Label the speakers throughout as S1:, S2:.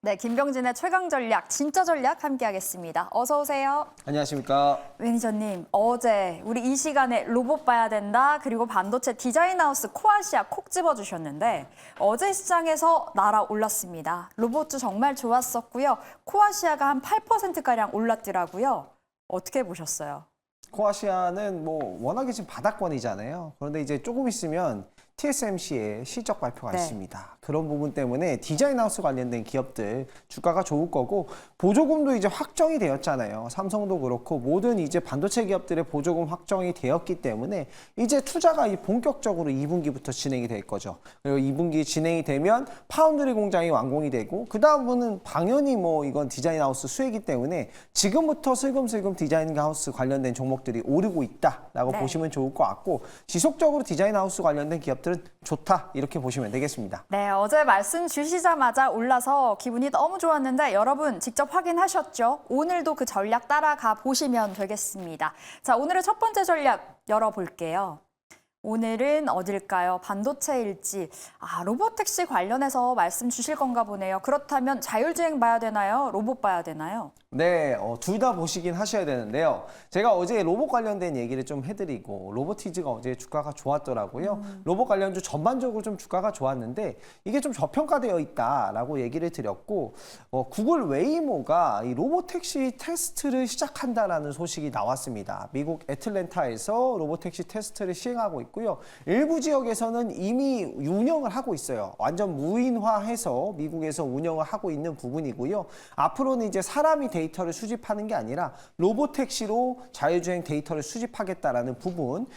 S1: 네, 김병진의 최강 전략, 진짜 전략 함께하겠습니다. 어서 오세요.
S2: 안녕하십니까.
S1: 매니저님, 어제 우리 이 시간에 로봇 봐야 된다, 그리고 반도체 디자인 하우스 코아시아 콕 집어주셨는데 어제 시장에서 날아올랐습니다. 로봇주 정말 좋았었고요. 코아시아가 한 8%가량 올랐더라고요. 어떻게 보셨어요?
S2: 코아시아는 뭐 워낙에 지금 바닥권이잖아요. 그런데 이제 조금 있으면 TSMC의 실적 발표가
S1: 네.
S2: 있습니다. 그런 부분 때문에 디자인 하우스 관련된 기업들 주가가 좋을 거고, 보조금도 이제 확정이 되었잖아요. 삼성도 그렇고 모든 이제 반도체 기업들의 보조금 확정이 되었기 때문에 이제 투자가 본격적으로 2분기부터 진행이 될 거죠. 그리고 2분기 진행이 되면 파운드리 공장이 완공이 되고, 그 다음은 당연히 뭐 이건 디자인 하우스 수혜이기 때문에 지금부터 슬금슬금 디자인 하우스 관련된 종목들이 오르고 있다라고
S1: 네.
S2: 보시면 좋을 것 같고, 지속적으로 디자인 하우스 관련된 기업들은 좋다 이렇게 보시면 되겠습니다.
S1: 네, 어제 말씀 주시자마자 올라서 기분이 너무 좋았는데 여러분 직접 확인하셨죠? 오늘도 그 전략 따라가 보시면 되겠습니다. 자, 오늘의 첫 번째 전략 열어볼게요. 오늘은 어딜까요? 반도체일지, 로보택시 관련해서 말씀 주실 건가 보네요. 그렇다면 자율주행 봐야 되나요? 로봇 봐야 되나요?
S2: 네, 둘 다 보시긴 하셔야 되는데요. 제가 어제 로봇 관련된 얘기를 좀 해드리고, 로보티즈가 어제 주가가 좋았더라고요. 로봇 관련주 전반적으로 좀 주가가 좋았는데 이게 좀 저평가되어 있다라고 얘기를 드렸고, 구글 웨이모가 이 로보택시 테스트를 시작한다라는 소식이 나왔습니다. 미국 애틀랜타에서 로보택시 테스트를 시행하고 있고요. 일부 지역에서는 이미 운영을 하고 있어요. 완전 무인화해서 미국에서 운영을 하고 있는 부분이고요. 앞으로는 이제 사람이 데이터를 수집하는 게 아니라 로보택시로 자율주행 데이터를 수집하겠다라는 부분,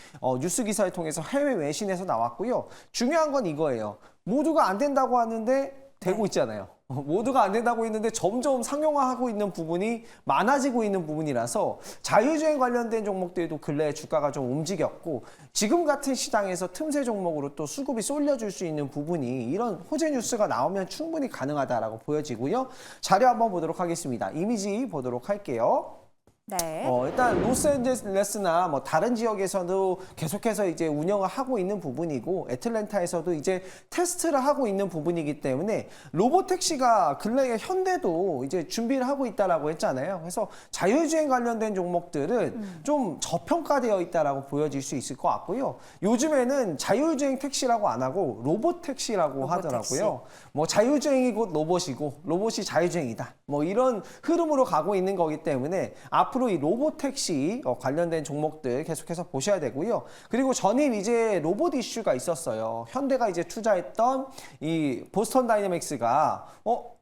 S2: 뉴스 기사를 통해서 해외 외신에서 나왔고요. 중요한 건 이거예요. 모두가 안 된다고 하는데 되고 있잖아요. 모두가 안 된다고 했는데 점점 상용화하고 있는 부분이 많아지고 있는 부분이라서 자율주행 관련된 종목들도 근래에 주가가 좀 움직였고, 지금 같은 시장에서 틈새 종목으로 또 수급이 쏠려줄 수 있는 부분이 이런 호재 뉴스가 나오면 충분히 가능하다라고 보여지고요. 자료 한번 보도록 하겠습니다. 이미지 보도록 할게요.
S1: 네.
S2: 일단 로스앤젤레스나 뭐 다른 지역에서도 계속해서 이제 운영을 하고 있는 부분이고, 애틀랜타에서도 이제 테스트를 하고 있는 부분이기 때문에 로보택시가 근래에 현대도 이제 준비를 하고 있다라고 했잖아요. 그래서 자율주행 관련된 종목들은 좀 저평가되어 있다라고 보여질 수 있을 것 같고요. 요즘에는 자율주행 택시라고 안 하고 로보택시라고 하더라고요. 뭐 자율주행이 곧 로봇이고 로봇이 자율주행이다, 뭐 이런 흐름으로 가고 있는 거기 때문에 앞으로 이 로보택시 관련된 종목들 계속해서 보셔야 되고요. 그리고 전일 이제 로봇 이슈가 있었어요. 현대가 이제 투자했던 이 보스턴 다이내믹스가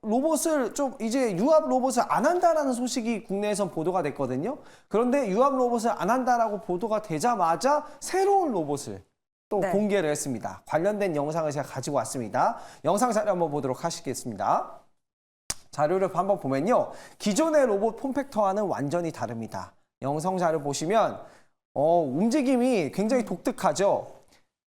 S2: 로봇을 좀 이제 유압 로봇을 안 한다라는 소식이 국내에선 보도가 됐거든요. 그런데 유압 로봇을 안 한다라고 보도가 되자마자 새로운 로봇을 또
S1: 네.
S2: 공개를 했습니다. 관련된 영상을 제가 가지고 왔습니다. 영상 자료 한번 보도록 하시겠습니다. 자료를 한번 보면요, 기존의 로봇 폼팩터와는 완전히 다릅니다. 영상 자료 보시면 움직임이 굉장히 독특하죠.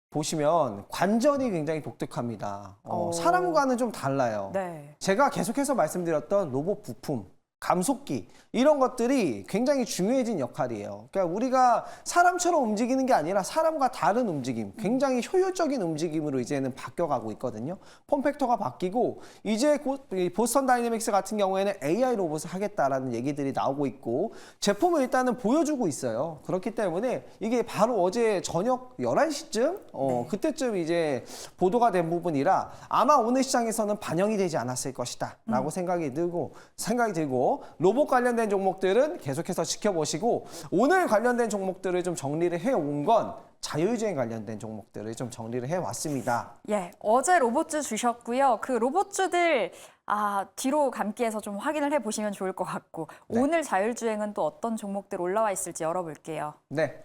S2: 보시면 관전이 굉장히 독특합니다. 사람과는 좀 달라요.
S1: 네.
S2: 제가 계속해서 말씀드렸던 로봇 부품, 감속기, 이런 것들이 굉장히 중요해진 역할이에요. 그러니까 우리가 사람처럼 움직이는 게 아니라 사람과 다른 움직임, 굉장히 효율적인 움직임으로 이제는 바뀌어가고 있거든요. 폼팩터가 바뀌고 이제 곧 보스턴 다이내믹스 같은 경우에는 AI 로봇을 하겠다라는 얘기들이 나오고 있고, 제품을 일단은 보여주고 있어요. 그렇기 때문에 이게 바로 어제 저녁 11시쯤
S1: 네.
S2: 그때쯤 이제 보도가 된 부분이라 아마 오늘 시장에서는 반영이 되지 않았을 것이다 라고 생각이 들고, 로봇 관련된 종목들은 계속해서 지켜보시고, 오늘 관련된 종목들을 좀 정리를 해온 건 자율주행 관련된 종목들을 좀 정리를 해왔습니다.
S1: 예, 어제 로봇주 주셨고요. 그 로봇주들 뒤로 감기해서 좀 확인을 해보시면 좋을 것 같고,
S2: 네.
S1: 오늘 자율주행은 또 어떤 종목들 올라와 있을지 열어볼게요.
S2: 네,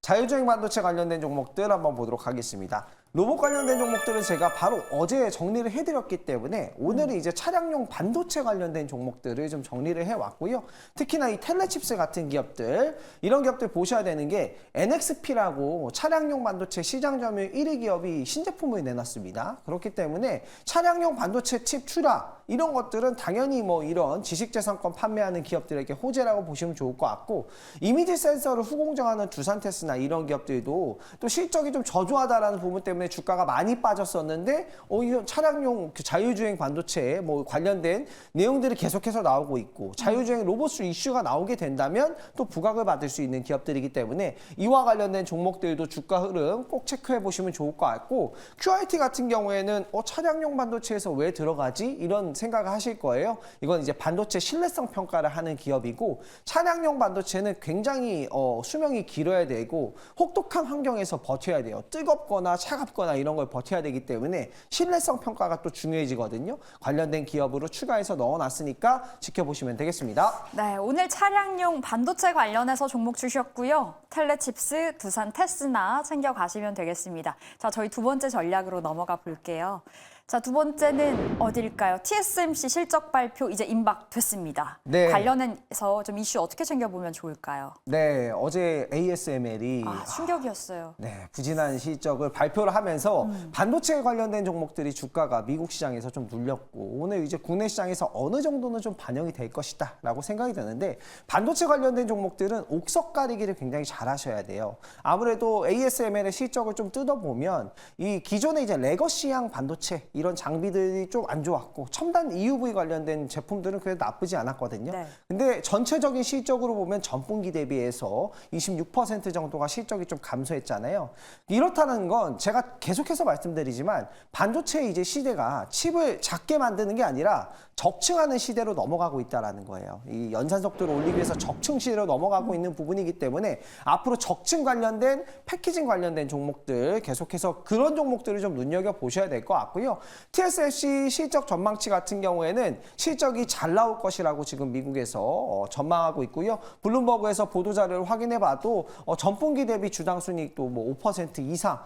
S2: 자율주행 반도체 관련된 종목들 한번 보도록 하겠습니다. 로봇 관련된 종목들은 제가 바로 어제 정리를 해드렸기 때문에 오늘은 이제 차량용 반도체 관련된 종목들을 좀 정리를 해왔고요. 특히나 이 텔레칩스 같은 기업들, 이런 기업들 보셔야 되는 게 NXP라고 차량용 반도체 시장 점유율 1위 기업이 신제품을 내놨습니다. 그렇기 때문에 차량용 반도체 칩 출하, 이런 것들은 당연히 뭐 이런 지식재산권 판매하는 기업들에게 호재라고 보시면 좋을 것 같고, 이미지 센서를 후공정하는 두산테스나 이런 기업들도 또 실적이 좀 저조하다라는 부분 때문에 주가가 많이 빠졌었는데 이런 차량용 자율주행 반도체에 뭐 관련된 내용들이 계속해서 나오고 있고 자율주행 로봇 이슈가 나오게 된다면 또 부각을 받을 수 있는 기업들이기 때문에 이와 관련된 종목들도 주가 흐름 꼭 체크해 보시면 좋을 것 같고 QRT 같은 경우에는 차량용 반도체에서 왜 들어가지? 이런 생각을 하실 거예요. 이건 이제 반도체 신뢰성 평가를 하는 기업이고 차량용 반도체는 굉장히 수명이 길어야 되고 혹독한 환경에서 버텨야 돼요. 뜨겁거나 차갑거나 이런 걸 버텨야 되기 때문에 신뢰성 평가가 또 중요해지거든요. 관련된 기업으로 추가해서 넣어놨으니까 지켜보시면 되겠습니다.
S1: 네, 오늘 차량용 반도체 관련해서 종목 주셨고요. 텔레칩스, 두산 테스나 챙겨가시면 되겠습니다. 자, 저희 두 번째 전략으로 넘어가 볼게요. 자, 두 번째는 어딜까요? TSMC 실적 발표 이제 임박됐습니다.
S2: 네.
S1: 관련해서 좀 이슈 어떻게 챙겨보면 좋을까요?
S2: 네, 어제 ASML이
S1: 충격이었어요.
S2: 네, 부진한 실적을 발표를 하면서 반도체에 관련된 종목들이 주가가 미국 시장에서 좀 눌렸고 오늘 이제 국내 시장에서 어느 정도는 좀 반영이 될 것이다라고 생각이 드는데 반도체 관련된 종목들은 옥석 가리기를 굉장히 잘 하셔야 돼요. 아무래도 ASML의 실적을 좀 뜯어보면 이 기존의 이제 레거시향 반도체 이런 장비들이 좀 안 좋았고 첨단 EUV 관련된 제품들은 그래도 나쁘지 않았거든요.
S1: 네.
S2: 근데 전체적인 실적으로 보면 전분기 대비해서 26% 정도가 실적이 좀 감소했잖아요. 이렇다는 건 제가 계속해서 말씀드리지만 반도체 이제 시대가 칩을 작게 만드는 게 아니라 적층하는 시대로 넘어가고 있다는 거예요. 이 연산 속도를 올리기 위해서 적층 시대로 넘어가고 있는 부분이기 때문에 앞으로 적층 관련된 패키징 관련된 종목들 계속해서 그런 종목들을 좀 눈여겨보셔야 될 것 같고요. TSMC 실적 전망치 같은 경우에는 실적이 잘 나올 것이라고 지금 미국에서 전망하고 있고요. 블룸버그에서 보도자료를 확인해봐도 전분기 대비 주당 순이익도 뭐 5% 이상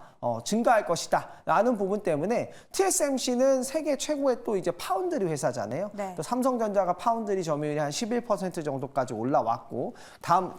S2: 증가할 것이다 라는 부분 때문에 TSMC는 세계 최고의 또 이제 파운드리 회사잖아요.
S1: 네.
S2: 또 삼성전자가 파운드리 점유율이 한 11% 정도까지 올라왔고 다음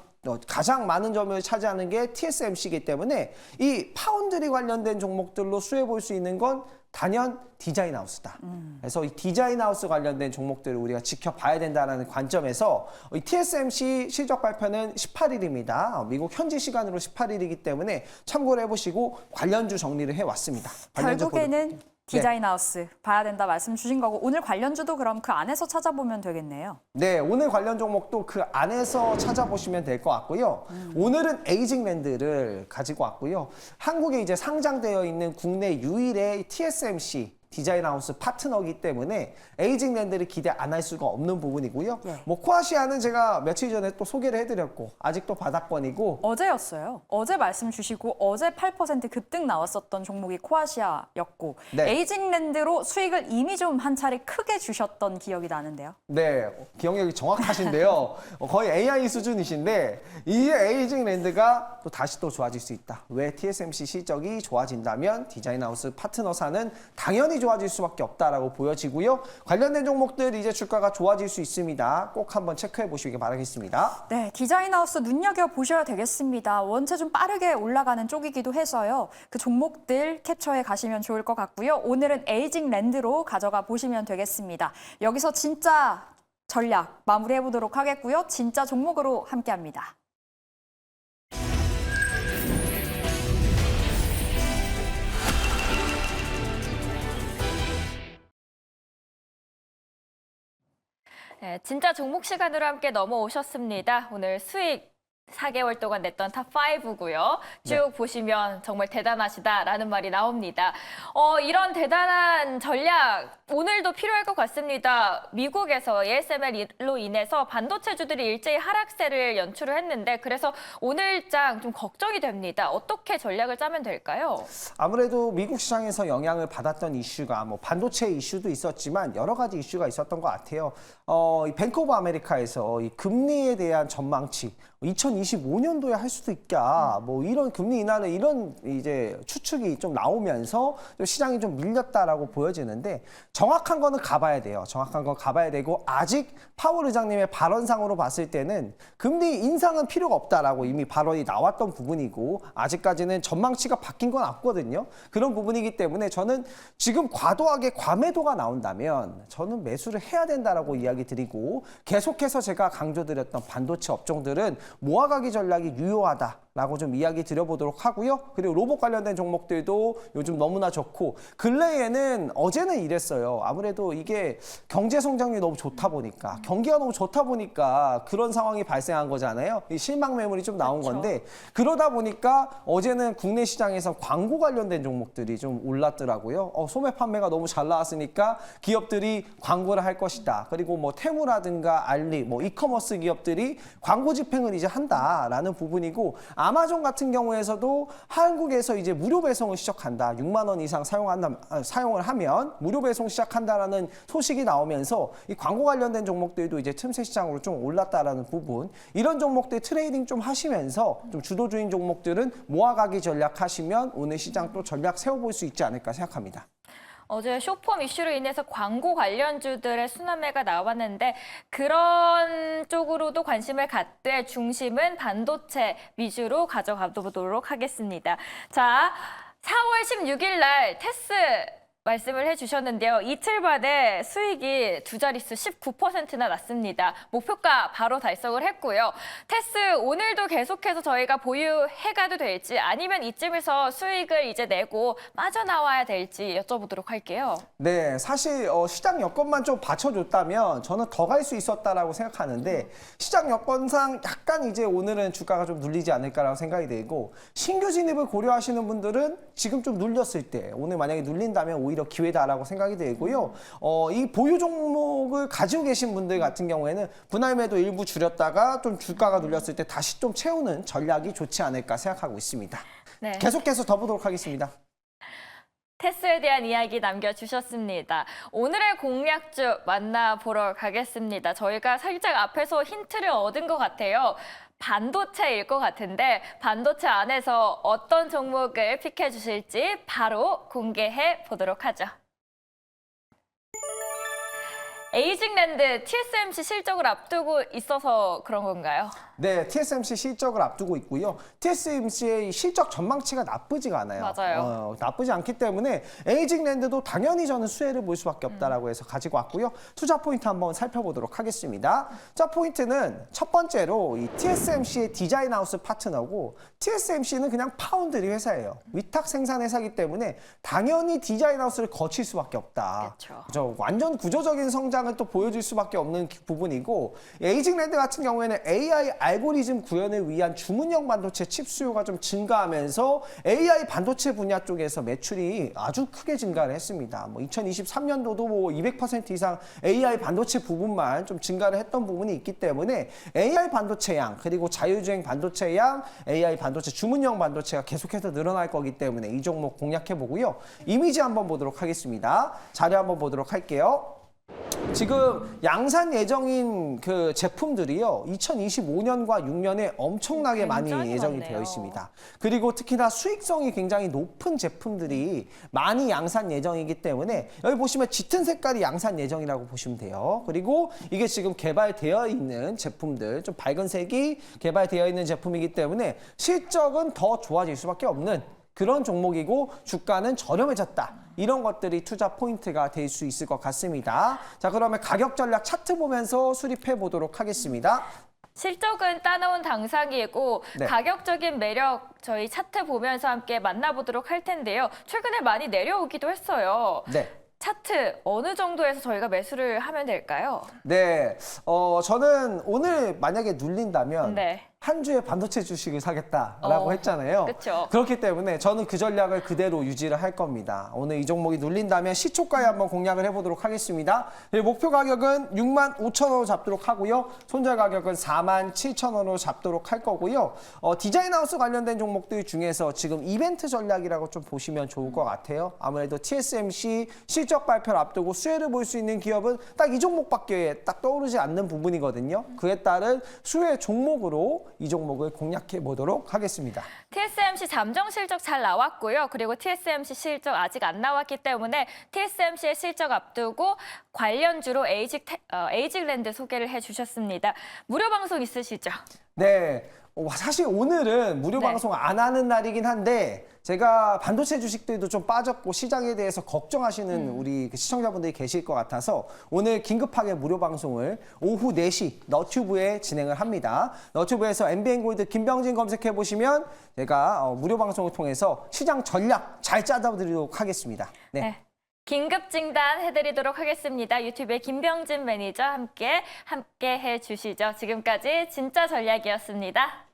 S2: 가장 많은 점유율을 차지하는 게 TSMC이기 때문에 이 파운드리 관련된 종목들로 수혜 볼 수 있는 건 단연 디자인 하우스다. 그래서 이 디자인 하우스 관련된 종목들을 우리가 지켜봐야 된다는 관점에서 이 TSMC 실적 발표는 18일입니다. 미국 현지 시간으로 18일이기 때문에 참고를 해보시고 관련주 정리를 해왔습니다.
S1: 결국에는 디자인 하우스 봐야 된다 말씀 주신 거고 오늘 관련주도 그럼 그 안에서 찾아보면 되겠네요.
S2: 네, 오늘 관련 종목도 그 안에서 찾아보시면 될 것 같고요. 오늘은 에이징랜드를 가지고 왔고요. 한국에 이제 상장되어 있는 국내 유일의 TSMC 디자인 하우스 파트너이기 때문에 에이징랜드를 기대 안 할 수가 없는 부분이고요.
S1: 예.
S2: 뭐 코아시아는 제가 며칠 전에 또 소개를 해드렸고 아직도 바닥권이고
S1: 어제였어요. 어제 말씀 주시고 어제 8% 급등 나왔었던 종목이 코아시아였고
S2: 네.
S1: 에이징랜드로 수익을 이미 좀 한 차례 크게 주셨던 기억이 나는데요.
S2: 네, 기억력이 정확하신데요. 거의 AI 수준이신데 이 에이징랜드가 또 다시 또 좋아질 수 있다. 왜 TSMC 실적이 좋아진다면 디자인하우스 파트너사는 당연히 좋아질 수밖에 없다라고 보여지고요. 관련된 종목들 이제 주가가 좋아질 수 있습니다. 꼭 한번 체크해 보시기 바라겠습니다.
S1: 네, 디자인하우스 눈여겨보셔야 되겠습니다. 원체 좀 빠르게 올라가는 쪽이기도 해서요. 그 종목들 캡처해 가시면 좋을 것 같고요. 오늘은 에이징랜드로 가져가 보시면 되겠습니다. 여기서 진짜 전략 마무리해 보도록 하겠고요. 진짜 종목으로 함께합니다.
S3: 네, 진짜 종목 시간으로 함께 넘어오셨습니다. 오늘 수익 4개월 동안 냈던 탑5고요. 쭉 보시면 정말 대단하시다라는 말이 나옵니다. 이런 대단한 전략 오늘도 필요할 것 같습니다. 미국에서 ASML로 인해서 반도체주들이 일제히 하락세를 연출을 했는데 그래서 오늘장 좀 걱정이 됩니다. 어떻게 전략을 짜면 될까요?
S2: 아무래도 미국 시장에서 영향을 받았던 이슈가 뭐 반도체 이슈도 있었지만 여러 가지 이슈가 있었던 것 같아요. 이 뱅크 오브 아메리카에서 이 금리에 대한 전망치 2025년도에 할 수도 있다. 뭐 이런 금리 인하는 이런 이제 추측이 좀 나오면서 좀 시장이 좀 밀렸다라고 보여지는데 정확한 거는 가봐야 돼요. 정확한 건 가봐야 되고 아직 파월 의장님의 발언상으로 봤을 때는 금리 인상은 필요가 없다라고 이미 발언이 나왔던 부분이고 아직까지는 전망치가 바뀐 건 없거든요. 그런 부분이기 때문에 저는 지금 과도하게 과매도가 나온다면 저는 매수를 해야 된다라고 이야기 드리고 계속해서 제가 강조드렸던 반도체 업종들은 모아가기 전략이 유효하다. 라고 좀 이야기 드려보도록 하고요. 그리고 로봇 관련된 종목들도 요즘 너무나 좋고 근래에는 어제는 이랬어요. 아무래도 이게 경제 성장률이 너무 좋다 보니까 경기가 너무 좋다 보니까 그런 상황이 발생한 거잖아요. 이 실망 매물이 좀 나온
S3: 그렇죠.
S2: 건데 그러다 보니까 어제는 국내 시장에서 광고 관련된 종목들이 좀 올랐더라고요. 소매 판매가 너무 잘 나왔으니까 기업들이 광고를 할 것이다. 그리고 뭐 테무라든가 알리, 뭐 이커머스 기업들이 광고 집행을 이제 한다라는 부분이고 아마존 같은 경우에서도 한국에서 이제 무료 배송을 시작한다. 6만 원 이상 사용을 하면 무료 배송 시작한다라는 소식이 나오면서 이 광고 관련된 종목들도 이제 틈새 시장으로 좀 올랐다라는 부분. 이런 종목들 트레이딩 좀 하시면서 좀 주도주인 종목들은 모아가기 전략 하시면 오늘 시장 또 전략 세워볼 수 있지 않을까 생각합니다.
S3: 어제 쇼폼 이슈로 인해서 광고 관련주들의 순환매가 나왔는데 그런 쪽으로도 관심을 갖되 중심은 반도체 위주로 가져가보도록 하겠습니다. 자, 4월 16일 날 테스 말씀을 해주셨는데요. 이틀 만에 수익이 두 자릿수 19%나 났습니다. 목표가 바로 달성을 했고요. 테스 오늘도 계속해서 저희가 보유해가도 될지 아니면 이쯤에서 수익을 이제 내고 빠져나와야 될지 여쭤보도록 할게요.
S2: 네, 사실 시장 여건만 좀 받쳐줬다면 저는 더 갈 수 있었다라고 생각하는데 시장 여건상 약간 이제 오늘은 주가가 좀 눌리지 않을까라고 생각이 되고 신규 진입을 고려하시는 분들은 지금 좀 눌렸을 때 오늘 만약에 눌린다면 오히려 기회다라고 생각이 되고요. 이 보유 종목을 가지고 계신 분들 같은 경우에는 분할 매도 일부 줄였다가 좀 주가가 눌렸을 때 다시 좀 채우는 전략이 좋지 않을까 생각하고 있습니다.
S3: 네.
S2: 계속해서 더 보도록 하겠습니다.
S3: 테스에 대한 이야기 남겨주셨습니다. 오늘의 공략주 만나보러 가겠습니다. 저희가 살짝 앞에서 힌트를 얻은 것 같아요. 반도체일 것 같은데 반도체 안에서 어떤 종목을 픽해 주실지 바로 공개해 보도록 하죠. 에이징랜드 TSMC 실적을 앞두고 있어서 그런 건가요?
S2: 네, TSMC 실적을 앞두고 있고요. TSMC의 실적 전망치가 나쁘지가 않아요.
S3: 맞아요.
S2: 나쁘지 않기 때문에 에이징랜드도 당연히 저는 수혜를 볼 수밖에 없다라고 해서 가지고 왔고요. 투자 포인트 한번 살펴보도록 하겠습니다. 자, 포인트는 첫 번째로 이 TSMC의 디자인하우스 파트너고 TSMC는 그냥 파운드리 회사예요. 위탁 생산 회사이기 때문에 당연히 디자인하우스를 거칠 수밖에 없다.
S3: 그렇죠.
S2: 완전 구조적인 성장을 또 보여줄 수밖에 없는 부분이고 에이징랜드 같은 경우에는 AI 알고리즘 구현을 위한 주문형 반도체 칩 수요가 좀 증가하면서 AI 반도체 분야 쪽에서 매출이 아주 크게 증가를 했습니다. 뭐 2023년도도 뭐 200% 이상 AI 반도체 부분만 좀 증가를 했던 부분이 있기 때문에 AI 반도체 양 그리고 자율주행 반도체 양 AI 반도체 주문형 반도체가 계속해서 늘어날 거기 때문에 이 종목 공략해 보고요. 이미지 한번 보도록 하겠습니다. 자료 한번 보도록 할게요. 지금 양산 예정인 그 제품들이요. 2025년과 6년에 엄청나게 많이 예정이
S3: 많네요.
S2: 되어 있습니다. 그리고 특히나 수익성이 굉장히 높은 제품들이 많이 양산 예정이기 때문에 여기 보시면 짙은 색깔이 양산 예정이라고 보시면 돼요. 그리고 이게 지금 개발되어 있는 제품들, 좀 밝은 색이 개발되어 있는 제품이기 때문에 실적은 더 좋아질 수밖에 없는 그런 종목이고 주가는 저렴해졌다. 이런 것들이 투자 포인트가 될 수 있을 것 같습니다. 자, 그러면 가격 전략 차트 보면서 수립해 보도록 하겠습니다.
S3: 실적은 따놓은 당상이고
S2: 네.
S3: 가격적인 매력 저희 차트 보면서 함께 만나보도록 할 텐데요. 최근에 많이 내려오기도 했어요.
S2: 네.
S3: 차트 어느 정도에서 저희가 매수를 하면 될까요?
S2: 네. 저는 오늘 만약에 눌린다면
S3: 네.
S2: 한 주에 반도체 주식을 사겠다라고 했잖아요.
S3: 그쵸.
S2: 그렇기 때문에 저는 그 전략을 그대로 유지를 할 겁니다. 오늘 이 종목이 눌린다면 시초가에 한번 공략을 해보도록 하겠습니다. 목표 가격은 65,000원으로 잡도록 하고요. 손절 가격은 47,000원으로 잡도록 할 거고요. 디자인하우스 관련된 종목들 중에서 지금 이벤트 전략이라고 좀 보시면 좋을 것 같아요. 아무래도 TSMC 실적 발표를 앞두고 수혜를 볼 수 있는 기업은 딱 이 종목밖에 딱 떠오르지 않는 부분이거든요. 그에 따른 수혜 종목으로 이 종목을 공략해 보도록 하겠습니다.
S3: TSMC 잠정 실적 잘 나왔고요. 그리고 TSMC 실적 아직 안 나왔기 때문에 TSMC의 실적 앞두고 관련주로 에이직랜드 소개를 해주셨습니다. 무료 방송 있으시죠?
S2: 네. 사실 오늘은 무료
S3: 네.
S2: 방송 안 하는 날이긴 한데 제가 반도체 주식들도 좀 빠졌고 시장에 대해서 걱정하시는 우리 그 시청자분들이 계실 것 같아서 오늘 긴급하게 무료 방송을 오후 4시 너튜브에 진행을 합니다. 너튜브에서 MBN골드 김병진 검색해 보시면 제가 무료 방송을 통해서 시장 전략 잘 짜드리도록 하겠습니다. 네.
S3: 네. 긴급 진단 해드리도록 하겠습니다. 유튜브의 김병진 매니저 함께 해주시죠. 지금까지 진짜 전략이었습니다.